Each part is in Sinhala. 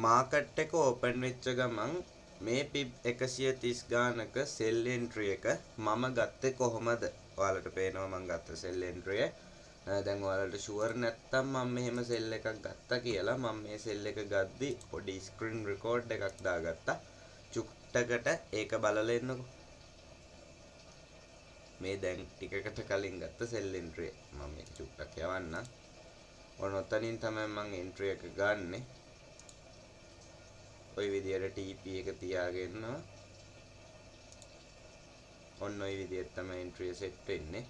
මාකට් එක ඕපන් වෙච්ච ගමන් මේ පිප් 130 ගානක සෙල් එන්ට්‍රි එක මම ගත්තේ කොහොමද? ඔයාලට පේනවා මම ගත්ත සෙල් එන්ට්‍රි එක. දැන් ඔයාලට ෂුවර් නැත්තම් මම මෙහෙම සෙල් එකක් ගත්තා කියලා මම මේ සෙල් එක ගද්දි පොඩි ස්ක්‍රීන් රෙකෝඩ් එකක් දාගත්තා. චුට්ටකට ඒක බලලා එන්නකෝ. මේ දැන් ටිකකට කලින් ගත්ත සෙල් එන්ට්‍රි එක. මම මේක චුට්ටක් යවන්නම්. ඔන්න ඔතනින් තමයි මම එන්ට්‍රි එක ගන්නෙ. ඔය විදියට TP එක තියාගෙන ඔන්න ඔය විදියට තමයි එන්ට්‍රි එක සෙට් වෙන්නේ.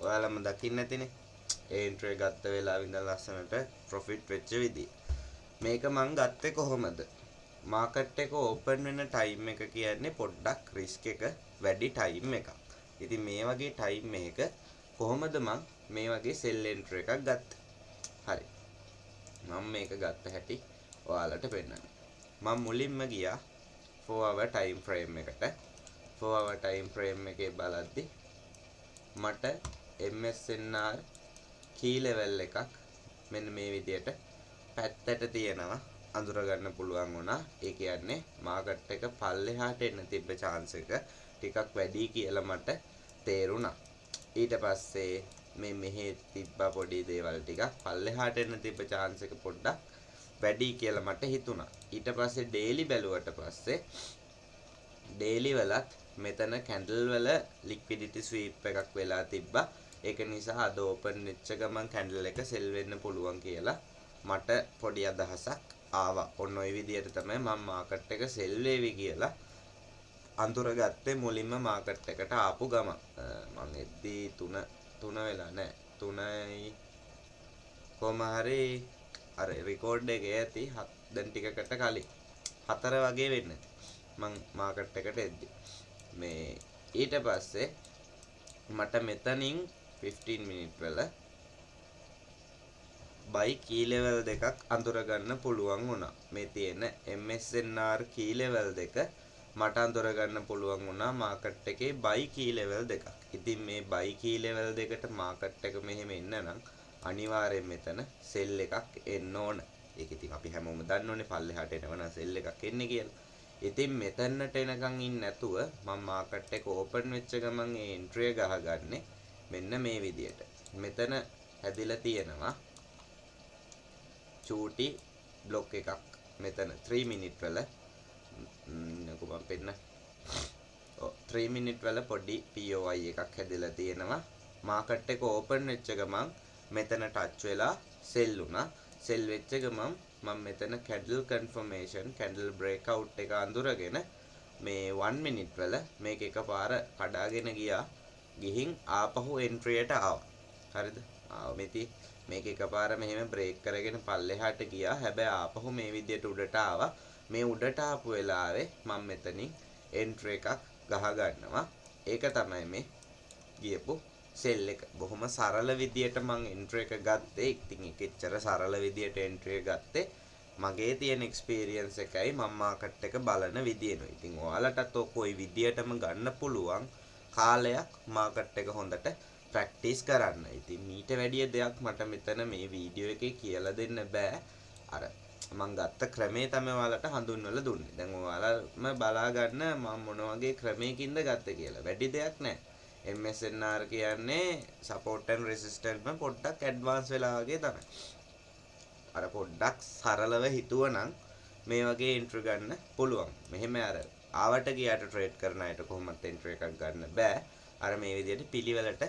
ඔයාලම දකින්න ඇතිනේ. ඒ එන්ට්‍රි එක ගත්ත වෙලාවෙ ඉඳන් ලස්සනට ප්‍රොෆිට් වෙච්ච විදිය. මේක මං ගත්තේ කොහොමද? මාකට් එක ඕපන් වෙන ටයිම් එක කියන්නේ පොඩ්ඩක් රිස්ක් එක වැඩි ටයිම් එකක්. ඉතින් මේ වගේ ටයිම් එකක කොහොමද මං මේ වගේ සෙල් එන්ට්‍රි එකක් ගත්තේ? හරි. මම මේක ගත්ත හැටි ඔයාලට පෙන්නන්න. මම මුලින්ම ගියා 4 hour time frame එකට. 4 hour time frame එකේ බලද්දි මට MSNR key level එකක් මෙන්න මේ විදියට පැත්තට තියෙනවා අඳුර ගන්න පුළුවන් වුණා. ඒ කියන්නේ මාකට් එක පල්ලෙහාට එන්න තිබ්බ chance එක ටිකක් වැඩි කියලා මට තේරුණා. ඊට පස්සේ මේ මෙහි තිබ්බ පොඩි දේවල් ටිකක් පල්ලෙහාට එන්න තිබ්බ chance එක පොඩ්ඩක් වැඩි කියලා මට හිතුණා. ඊට පස්සේ daily බැලුවට පස්සේ daily වලත් මෙතන candle වල liquidity sweep එකක් වෙලා තිබ්බා. ඒක නිසා අද open වෙච්ච ගමන් candle එක sell වෙන්න පුළුවන් කියලා මට පොඩි අදහසක් ආවා. ඔන්න ඔය විදියට තමයි මම මාකට් එක sell වේවි කියලා අඳුරගත්තේ මුලින්ම මාකට් එකට ආපු ගමන්. මම එද්දී 3 වෙලා නැහැ. 3යි කොහම හරි අර රෙකෝඩ් එකේ ඇති දැන් ටිකකට කලින් 4 වගේ වෙන්න ඇති. මං මාකට් එකට එද්දී මේ ඊට පස්සේ මට මෙතනින් 15 මිනිත් වල buy key level දෙකක් අඳුර ගන්න පුළුවන් වුණා. මේ තියෙන MSNR key level දෙක මට අඳුර ගන්න පුළුවන් වුණා මාකට් එකේ buy key level දෙකක්. ඉතින් මේ buy key level දෙකට මාකට් එක මෙහෙම එන්න නම් අනිවාර්යෙන් මෙතන sell එකක් එන්න ඕන. ඒක ඉතින් අපි හැමෝම දන්නෝනේ පල්ලෙහාට එනවනම් sell එකක් එන්නේ කියලා. ඉතින් මෙතනට එනකන් ඉන්නේ නැතුව මම මාකට් එක ඕපන් වෙච්ච ගමන් ඒ එන්ට්‍රි එක ගහගන්නේ මෙන්න මේ විදියට. මෙතන හැදිලා තියෙනවා චූටි බ්ලොක් එකක්. මෙතන 3 මිනිත් වල කොහොම පෙන්න 3 මිනිත් වල පොඩි POI එකක් හැදිලා තියෙනවා. මාකට් එක ඕපන් වෙච්ච ගමන් මෙතන ටච් වෙලා සෙල් වුණා. සෙල් වෙච්ච ගමන් මම මෙතන candle confirmation candle breakout එක අඳුරගෙන මේ 1 මිනිත් වල මේක එකපාර කඩාගෙන ගිහින් ආපහු entry එකට ආවා. හරිද? මේක එකපාර මෙහෙම break කරගෙන පල්ලෙහාට ගියා. හැබැයි ආපහු මේ විදියට උඩට ආවා. මේ උඩට ආපු වෙලාවේ මම මෙතනින් entry එකක් ගහ ගන්නවා. ඒක තමයි මේ ගියපු සෙල් එක. බොහොම සරල විදියට මම entry එක ගත්තේ. ඉතින් ඒක එච්චර සරල විදියට entry එක ගත්තේ මගේ තියෙන experience එකයි මම මාකට් එක බලන විදියනොයි. ඉතින් ඔයාලටත් ඔය විදියටම ගන්න පුළුවන් කාලයක් මාකට් එක හොඳට ප්‍රැක්ටිස් කරන්න. ඉතින් මීට වැඩිය දෙයක් මට මෙතන මේ වීඩියෝ එකේ කියලා දෙන්න බෑ. අර මම ගත්ත ක්‍රමේ තමයි ඔයාලට හඳුන්වලා දුන්නේ. දැන් ඔයාලම බලා ගන්න මම මොන වගේ ක්‍රමයකින්ද ගත්තේ කියලා. වැඩි දෙයක් නැහැ. MSNR කියන්නේ support and resistance එක පොඩ්ඩක් ඇඩ්වාන්ස් වෙලා වගේ තමයි. අර පොඩ්ඩක් සරලව හිතුවනම් මේ වගේ එන්ට්‍රි ගන්න පුළුවන්. මෙහෙම අර ආවට ගියාට ට්‍රේඩ් කරන අයට කොහොමද එන්ට්‍රි එකක් ගන්න බෑ. අර මේ විදිහට පිළිවෙලට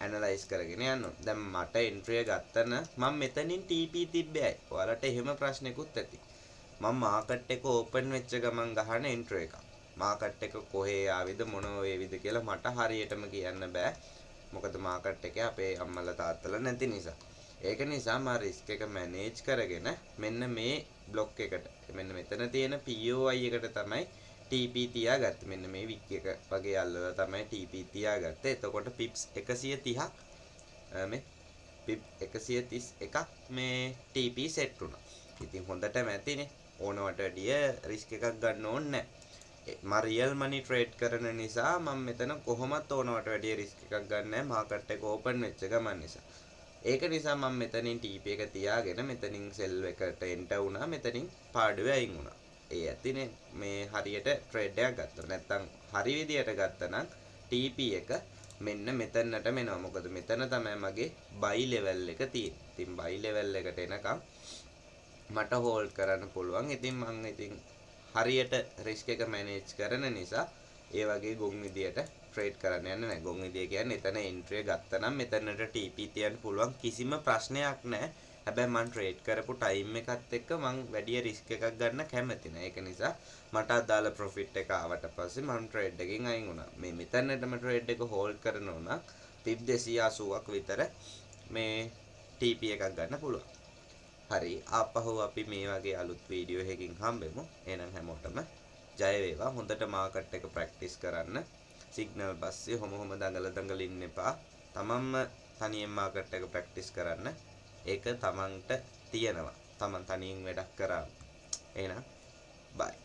ඇනලයිස් කරගෙන යන්න ඕන. දැන් මට එන්ට්‍රි එක ගත්තන මම මෙතනින් TP තිබ්බේ. ඔයාලට එහෙම ප්‍රශ්නෙකුත් ඇති. මම මාකට් එක ඕපන් වෙච්ච ගමන් ගහන එන්ට්‍රි එකක්. මාකට් එක කොහේ ආවිද මොනෝ වේවිද කියලා මට හරියටම කියන්න බෑ. මොකද මාකට් එකේ අපේ අම්මලා තාත්තලා නැති නිසා. ඒක නිසා මම රිස්ක් එක මැනේජ් කරගෙන මෙන්න මේ බ්ලොක් එකට මෙන්න මෙතන තියෙන POI එකට තමයි TP තියාගත්තේ. මෙන්න මේ වික් එක වගේ අල්ලලා තමයි TP තියාගත්තේ. එතකොට pips 130ක් මේ pip 131ක් මේ TP සෙට් වුණා. ඉතින් හොඳටම ඇතිනේ. ඕනවට වැඩිය රිස්ක් එකක් ගන්න ඕනේ නැහැ. මම රියල් මනි ට්‍රේඩ් කරන නිසා මම මෙතන කොහොමත් ඕනවට වැඩිය රිස්ක් එකක් ගන්න නැහැ මාකට් එක ඕපන් වෙච්ච ගමන් නිසා. ඒක නිසා මම මෙතනින් TP එක තියාගෙන මෙතනින් සෙල් එකට එන්ටර් වුණා. මෙතනින් පාඩුවේ අයින් වුණා. ඒ ඇතිනේ මේ හරියට ට්‍රේඩ් එකක් ගත්තා. නැත්තම් හරි විදියට ගත්තා නම් TP එක මෙන්න මෙතනට මෙනවා. මොකද මෙතන තමයි මගේ buy level එක තියෙන්නේ. ඉතින් buy level එකට එනකම් මට හෝල්ඩ් කරන්න පුළුවන්. ඉතින් මම ඉතින් හරියට රිස්ක් එක මැනේජ් කරන නිසා ඒ වගේ ගොන් විදියට ට්‍රේඩ් කරන්න යන්නේ නැහැ. ගොන් විදිය කියන්නේ එතන එන්ට්‍රි එක ගත්තා නම් මෙතනට TP තියන්න පුළුවන් කිසිම ප්‍රශ්නයක් නැහැ. හැබැයි මම ට්‍රේඩ් කරපු ටයිම් එකත් එක්ක මම වැඩි රිස්ක් එකක් ගන්න කැමති නැහැ. ඒක නිසා මට අදාළ ප්‍රොෆිට් එක ආවට පස්සේ මම ට්‍රේඩ් එකෙන් අයින් වුණා. මේ මෙතනටම ට්‍රේඩ් එක හෝල්ඩ් කරනවා නම් pip 280ක් විතර මේ TP එකක් ගන්න පුළුවන්. හරි ආපහු අපි මේ වගේ අලුත් වීඩියෝ එකකින් හම්බෙමු. එහෙනම් හැමෝටම ජය වේවා. හොඳට මාකට් එක ප්‍රැක්ටිස් කරන්න. සිග්නල් පස්සේ හොම දඟල ඉන්න එපා. තමන්ම තනියෙන් මාකට් එක ප්‍රැක්ටිස් කරන්න. ඒක තමන්ට තියෙනවා. තමන් තනියෙන් වැඩක් කරා. එහෙනම් බයි.